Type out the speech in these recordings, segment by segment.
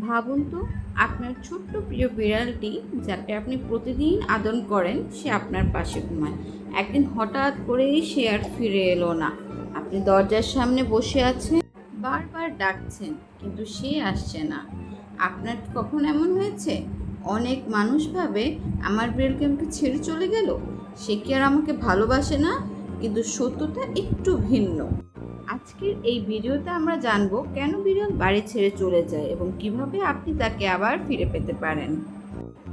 ভাবুন তো, আপনার ছোট্ট প্রিয় বিড়ালটি যাকে আপনি প্রতিদিন আদর করেন সে আপনার পাশে ঘুমায়। একদিন হঠাৎ করেই সে আর ফিরে এলো না। আপনি দরজার সামনে বসে আছেন, বারবার ডাকছেন, কিন্তু সে আসছে না। আপনার কি কখনো এমন হয়েছে? অনেক মানুষ ভাবে আমার বিড়ালকে আমাকে ছেড়ে চলে গেল, সে কি আর আমাকে ভালোবাসে না? কিন্তু সত্যটা একটু ভিন্ন। আজকের এই ভিডিওতে আমরা জানবো কেন বিড়াল বাড়ি ছেড়ে চলে যায় এবং কিভাবে আপনি তাকে আবার ফিরে পেতে পারেন।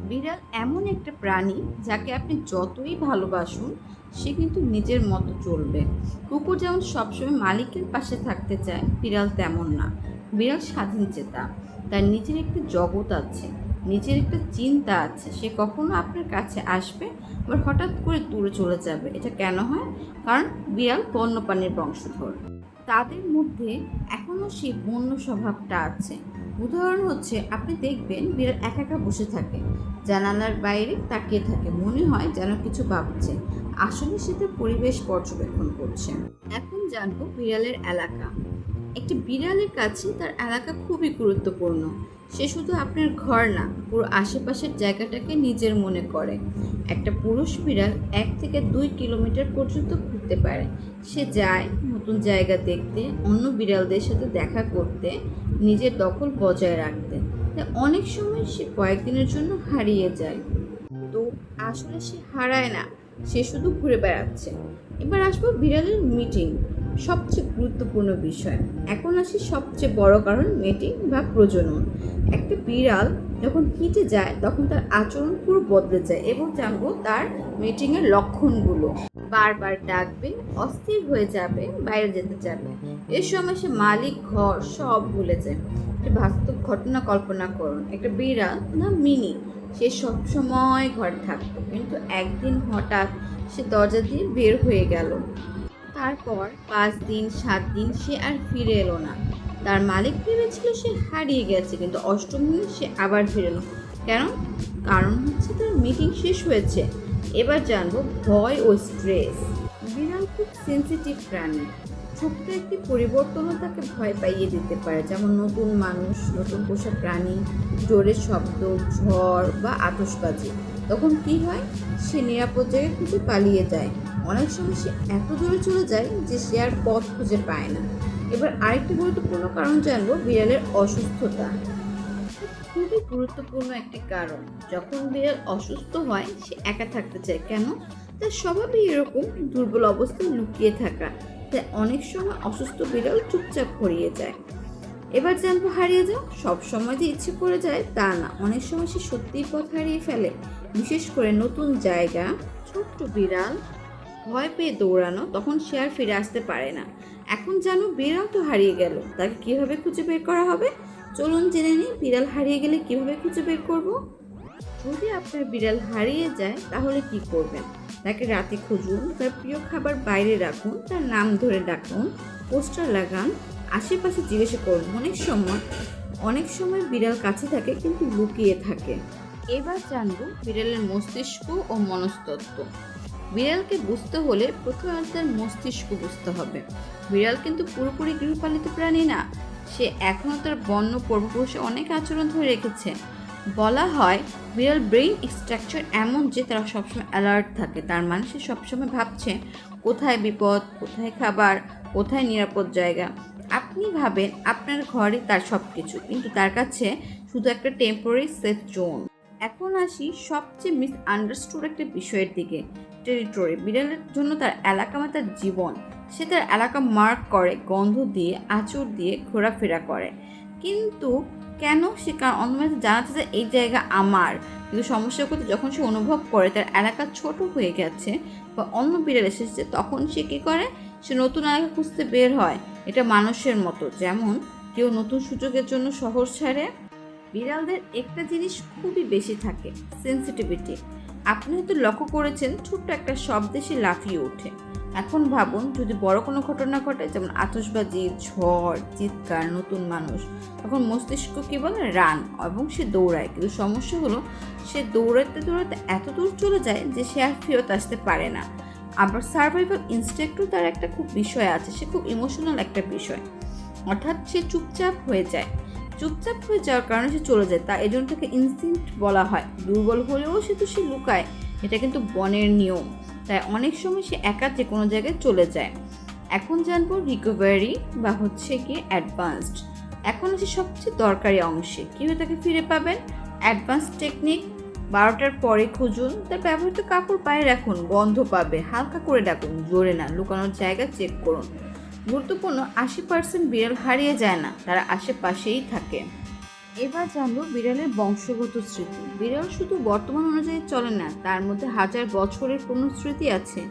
বিড়াল এমন একটা প্রাণী যাকে আপনি যতই ভালোবাসুন সে কিন্তু নিজের মতো চলবে। কুকুর যেমন সবসময় মালিকের পাশে থাকতে চায়, বিড়াল তেমন না। বিড়াল স্বাধীন চেতা, তার নিজের একটা জগৎ আছে, নিজের একটা চিন্তা আছে। সে কখনো আপনার কাছে আসবে আবার হঠাৎ করে দূরে চলে যাবে। এটা কেন হয়? কারণ বিড়াল বন্যপ্রাণীর বংশধর, তাদের মধ্যে এখনও সেই বন্য স্বভাবটা আছে। উদাহরণ হচ্ছে, আপনি দেখবেন বিড়াল একা একা বসে থাকে, জানালার বাইরে তাকিয়ে থাকে, মনে হয় যেন কিছু ভাবছে, আসলে সে তার পরিবেশ পর্যবেক্ষণ করছে। এখন জানবো বিড়ালের এলাকা। একটি বিড়ালের কাছে তার এলাকা খুবই গুরুত্বপূর্ণ। সে শুধু আপনার ঘর না, পুরো আশেপাশের জায়গাটাকে নিজের মনে করে। একটা পুরুষ বিড়াল 1 থেকে 2 কিলোমিটার পর্যন্ত ঘুরতে পারে। সে যায় নতুন জায়গা দেখতে, অন্য বিড়ালদের সাথে দেখা করতে, নিজের দখল বজায় রাখতে। তাই অনেক সময় সে কয়েকদিনের জন্য হারিয়ে যায়। তো আসলে সে হারায় না, সে শুধু ঘুরে বেড়াচ্ছে। এবার আসবো বিড়ালের মিটিং, সবচেয়ে গুরুত্বপূর্ণ বিষয়। এখন আসি সবচেয়ে বড় কারণ, মিটিং বা প্রজনন। একটা বিড়াল যখন হিটে যায় তখন তার আচরণ পুরো বদলে যায়, এবং জানবো তার মিটিংয়ের লক্ষণগুলো। বারবার ডাকবে, অস্থির হয়ে যাবে, বাইরে যেতে যাবে। এর সময় সে মালিক, ঘর সব ভুলে যায়। একটা বাস্তব ঘটনা কল্পনা করুন, একটা বিড়াল না মিনি, সে সবসময় ঘরে থাকতো, কিন্তু একদিন হঠাৎ সে দরজা দিয়ে বের হয়ে গেল। তারপর 5 দিন 7 দিন সে আর ফিরে এলো না। তার মালিক ভেবেছিল সে হারিয়ে গেছে, কিন্তু অষ্টম দিন সে আবার ফিরে এলো। কেন? কারণ হচ্ছে তার মিটিং শেষ হয়েছে। এবার জানবো ভয় ও স্ট্রেস। বিড়াল খুব সেন্সিটিভ প্রাণী। ছোট্ট একটি পরিবর্তনও তাকে ভয় পাইয়ে দিতে পারে, যেমন নতুন মানুষ, নতুন পোষা প্রাণী, জোরে শব্দ, ঝড় বা আতশবাজি। তখন কি হয়? সে নিরাপদ জায়গায় খুঁজে পালিয়ে যায়। অনেক সময় সে এত দূরে চলে যায় যে সে আর পথ খুঁজে পায় না। এবার আরেকটি গুরুত্বপূর্ণ কারণ জানবো, বিড়ালের অসুস্থতা। খুবই গুরুত্বপূর্ণ একটি কারণ। যখন বিড়াল অসুস্থ হয় সে একা থাকতে চায়। কেন? তার স্বভাবই এরকম, দুর্বল অবস্থায় লুকিয়ে থাকা। তাই অনেক সময় অসুস্থ বিড়াল চুপচাপ হারিয়ে যায়। এবার জানবো হারিয়ে যাও। সব সময় যে ইচ্ছে করে যায় তা না, অনেক সময় সে সত্যিই পথ হারিয়ে ফেলে, বিশেষ করে নতুন জায়গা। ছোট্ট বিড়াল ভয় পেয়ে দৌড়ানো, তখন সে আর ফিরে আসতে পারে না। এখন জানো বিড়াল তো হারিয়ে গেল, তাকে কিভাবে খুঁজে বের করা হবে? চলুন জেনে নিই বিড়াল হারিয়ে গেলে কিভাবে খুঁজে বের করব। যদি আপনার বিড়াল হারিয়ে যায় তাহলে কি করবেন? তাকে রাতে খুঁজুন, তার প্রিয় খাবার বাইরে রাখুন, তার নাম ধরে ডাকুন, পোস্টার লাগান, আশেপাশে জিজ্ঞাসা করুন। অনেক সময় বিড়াল কাছে থাকে কিন্তু লুকিয়ে থাকে। এবার জানবো বিড়ালের মস্তিষ্ক ও মনস্তত্ত্ব। বিড়ালকে বুঝতে হলে প্রথমে তার মস্তিষ্ক বুঝতে হবে। বিড়াল কিন্তু পুরোপুরি গৃহপালিত প্রাণী না, সে এখনও তার বন্য পূর্বপুরুষে অনেক আচরণ ধরে রেখেছে। বলা হয় বিড়াল ব্রেইন স্ট্রাকচার এমন যে তারা সবসময় অ্যালার্ট থাকে। তার মানে সে সবসময় ভাবছে কোথায় বিপদ, কোথায় খাবার, কোথায় নিরাপদ জায়গা। আপনি ভাবেন আপনার ঘরে তার সব কিছু, কিন্তু তার কাছে শুধু একটা টেম্পোরারি সেফ জোন। এখন আসি সবচেয়ে মিসআন্ডারস্টুড একটা বিষয়ের দিকে, টেরিটরি। বিড়ালের জন্য তার এলাকা মানে তার জীবন। সে তার এলাকা মার্ক করে, গন্ধ দিয়ে, আঁচড় দিয়ে ঘোরাফেরা করে। কিন্তু কেন? সে অন্য জানাতে যে এই জায়গা আমার। কিন্তু সমস্যা করতে যখন সে অনুভব করে তার এলাকা ছোট হয়ে গেছে বা অন্য বিড়াল এসেছে, তখন সে কী করে? সে নতুন এলাকা খুঁজতে বের হয়। এটা মানুষের মতো, যেমন কেউ নতুন সুযোগের জন্য শহর ছাড়ে। বিড়ালদের একটা জিনিস খুবই বেশি থাকে, সেন্সিটিভিটি। আপনি হয়তো লক্ষ্য করেছেন ছোট্ট একটা শব্দে সে লাফিয়ে ওঠে। এখন ভাবুন যদি বড় কোনো ঘটনা ঘটে, যেমন আতশবাজি, ঝড়, চিৎকার, নতুন মানুষ, তখন মস্তিষ্ক কী বলে? রান, এবং সে দৌড়ায়। কিন্তু সমস্যা হলো সে দৌড়াতে দৌড়াতে এত দূর চলে যায় যে সে আর ফেরত আসতে পারে না। আবার সার্ভাইভাল ইনস্টিংক্টও তার একটা খুব বিষয় আছে, সে খুব ইমোশনাল একটা বিষয়। অর্থাৎ সে চুপচাপ হয়ে যায়। চুপচাপ হয়ে যাওয়ার কারণে সে চলে যায়, তা এজন্য তাকে ইনস্টিংক্ট বলা হয়। দুর্বল হলেও সে লুকায়, এটা কিন্তু বনের নিয়ম। তাই অনেক সময় সে একা যে কোনো জায়গায় চলে যায়। এখন জানবো রিকভারি বা হচ্ছে কি অ্যাডভান্সড। এখন হচ্ছে সবচেয়ে দরকারি অংশে কীভাবে তাকে ফিরে পাবেন। অ্যাডভান্স টেকনিক: 12টার পরে খুঁজুন, তার ব্যবহৃত কাপড় পায়ে রাখুন, গন্ধ পাবে, হালকা করে ডাকুন, জোরে না। লুকানোর জায়গা চেক করুন। গুরুত্বপূর্ণ: 80% বিড়াল হারিয়ে যায় না, তারা আশেপাশেই থাকে। এবার জানবো বিড়ালের বংশগত স্মৃতি। বিড়াল শুধু বর্তমান অনুযায়ী চলে না, তার মধ্যে হাজার বছরের কোনো স্মৃতি আছে,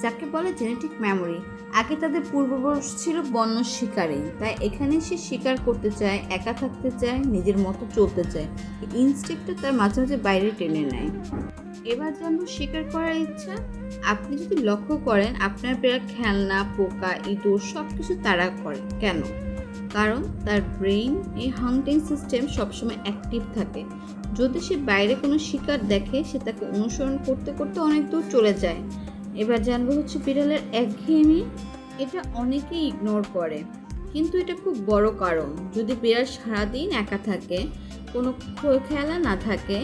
যাকে বলে জেনেটিক মেমোরি। আগে তাদের পূর্বপুরুষ ছিল বন্য শিকারী, তাই এখানে সে শিকার করতে চায়, একা থাকতে চায়, নিজের মতো চলতে চায়। এই ইনস্টিংক্টটা তার মাঝে মাঝে বাইরে টেনে নেয়। এবার জানবো শিকার করার ইচ্ছা। আপনি যদি লক্ষ্য করেন আপনার বিড়াল খেলনা, পোকা, ইঁদুর সব কিছু তাড়া করে। কেন? কারণ তার ব্রেইন এই হান্টিং সিস্টেম সবসময় অ্যাক্টিভ থাকে। যদি সে বাইরে কোনো শিকার দেখে, সে তাকে অনুসরণ করতে করতে অনেক দূর চলে যায়। এবার জানবো হচ্ছে বিড়ালের একঘেয়েমি। এটা অনেকেই ইগনোর করে, কিন্তু এটা খুব বড় কারণ। যদি বিড়াল সারাদিন একা থাকে, কোনো খেলা না থাকে,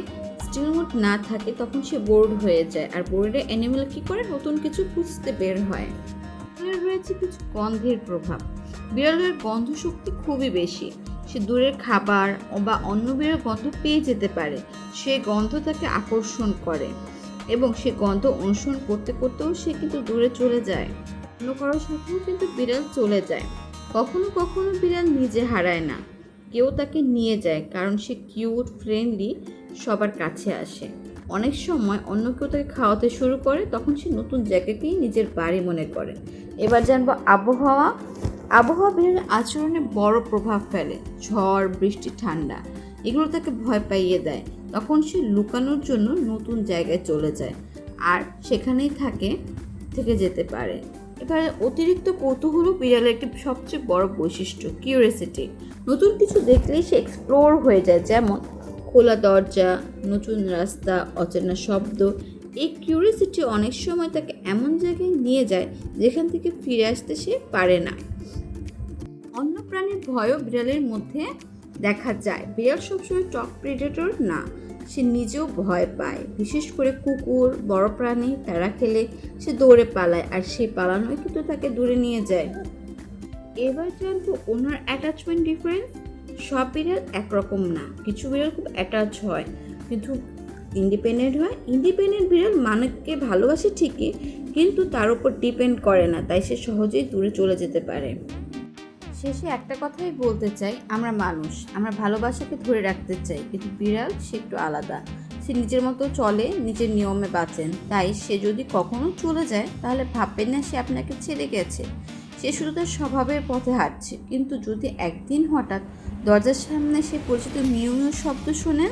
স্টিল মুড না থাকে, তখন সে বোর্ড হয়ে যায়। আর বোর্ডে অ্যানিমেল কী করে? নতুন কিছু খুঁজতে বের হয়। রয়েছে কিছু গন্ধের প্রভাব। বিড়ালের গন্ধ শক্তি খুবই বেশি। সে দূরের খাবার বা অন্য বিড়ালের গন্ধ পেয়ে যেতে পারে। সে গন্ধ তাকে আকর্ষণ করে এবং সে গন্ধ অনুসরণ করতে করতেও সে কিন্তু দূরে চলে যায়। অন্য কারোর সাথেও কিন্তু বিড়াল চলে যায়। কখনো কখনো বিড়াল নিজে হারায় না, কেউ তাকে নিয়ে যায়, কারণ সে কিউট, ফ্রেন্ডলি, সবার কাছে আসে। অনেক সময় অন্য কেউ তাকে খাওয়াতে শুরু করে, তখন সে নতুন জায়গাকেই নিজের বাড়ি মনে করে। এবার জানবো আবহাওয়া। আবহাওয়া বিড়ালের আচরণে বড় প্রভাব ফেলে। ঝড়, বৃষ্টি, ঠান্ডা এগুলো তাকে ভয় পাইয়ে দেয়। তখন সে লুকানোর জন্য নতুন জায়গায় চলে যায় আর সেখানেই থেকে যেতে পারে। এবার অতিরিক্ত কৌতূহল বিড়ালের একটি সবচেয়ে বড় বৈশিষ্ট্য, কিউরিওসিটি। নতুন কিছু দেখলেই সে এক্সপ্লোর হয়ে যায়, যেমন খোলা দরজা, নতুন রাস্তা, অচেনা শব্দ। এই কিউরিওসিটি অনেক সময় তাকে এমন জায়গায় নিয়ে যায় যেখান থেকে ফিরে আসতে সে পারে না। অন্য প্রাণীর ভয়ও বিড়ালের মধ্যে দেখা যায়। বিড়াল সবসময় টপ প্রেডেটর না, সে নিজেও ভয় পায়। বিশেষ করে কুকুর, বড় প্রাণী তারা খেলে সে দৌড়ে পালায়, আর সেই পালানোই কিন্তু তাকে দূরে নিয়ে যায়। এবার জানবো ওনার অ্যাটাচমেন্ট ডিফারেন্স। সব বিড়াল একরকম না। কিছু বিড়াল খুব অ্যাটাচ হয়, কিন্তু ইন্ডিপেন্ডেন্ট হয়। ইন্ডিপেন্ডেন্ট বিড়াল মানুষকে ভালোবাসে ঠিকই, কিন্তু তার উপর ডিপেন্ড করে না, তাই সে সহজেই দূরে চলে যেতে পারে। শেষে একটা কথাই বলতে চাই, আমরা মানুষ, আমরা ভালোবাসাকে ধরে রাখতে চাই, কিন্তু বিড়াল সে একটু আলাদা। সে নিজের মতো চলে, নিজের নিয়মে বাঁচেন। তাই সে যদি কখনো চলে যায়, তাহলে ভাববেন না সে আপনাকে ছেড়ে গেছে, সে শুধু তার স্বভাবের পথে হাঁটছে। কিন্তু যদি একদিন হঠাৎ দরজার সামনে সে পরিচিত মিউ মিউ শব্দ শোনেন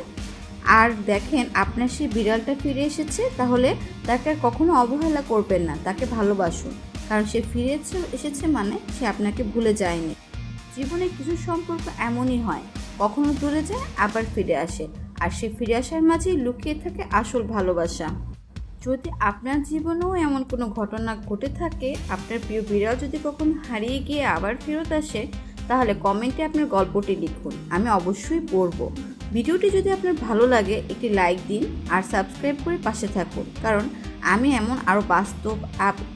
আর দেখেন আপনার সেই বিড়ালটা ফিরে এসেছে, তাহলে তাকে আর কখনো অবহেলা করবেন না, তাকে ভালোবাসুন। কারণ সে এসেছে মানে সে আপনাকে ভুলে যায়নি। জীবনে কিছু সম্পর্ক এমনই হয়, কখনো দূরে যায় আবার ফিরে আসে, আর সে ফিরে আসার মাঝেই লুকিয়ে থাকে আসল ভালোবাসা। যদি আপনার জীবনেও এমন কোনো ঘটনা ঘটে থাকে, আপনার প্রিয় বিড়াল যদি কখনো হারিয়ে গিয়ে আবার ফেরত আসে, তাহলে কমেন্টে আপনার গল্পটি লিখুন, আমি অবশ্যই পড়ব। ভিডিওটি যদি আপনার ভালো লাগে একটি লাইক দিন আর সাবস্ক্রাইব করে পাশে থাকুন, কারণ আমি এমন আরও বাস্তব,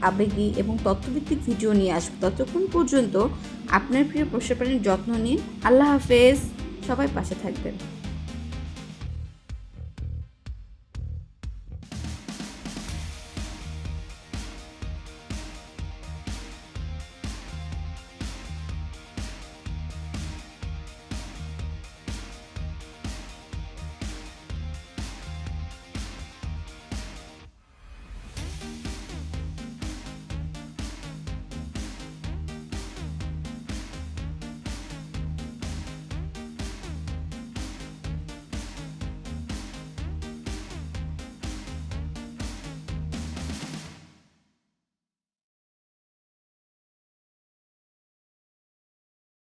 আবেগী এবং তথ্যভিত্তিক ভিডিও নিয়ে আসবো। ততক্ষণ পর্যন্ত আপনার প্রিয় পোষা প্রাণীর যত্ন নিন। আল্লাহ হাফেজ। সবাই পাশে থাকবেন।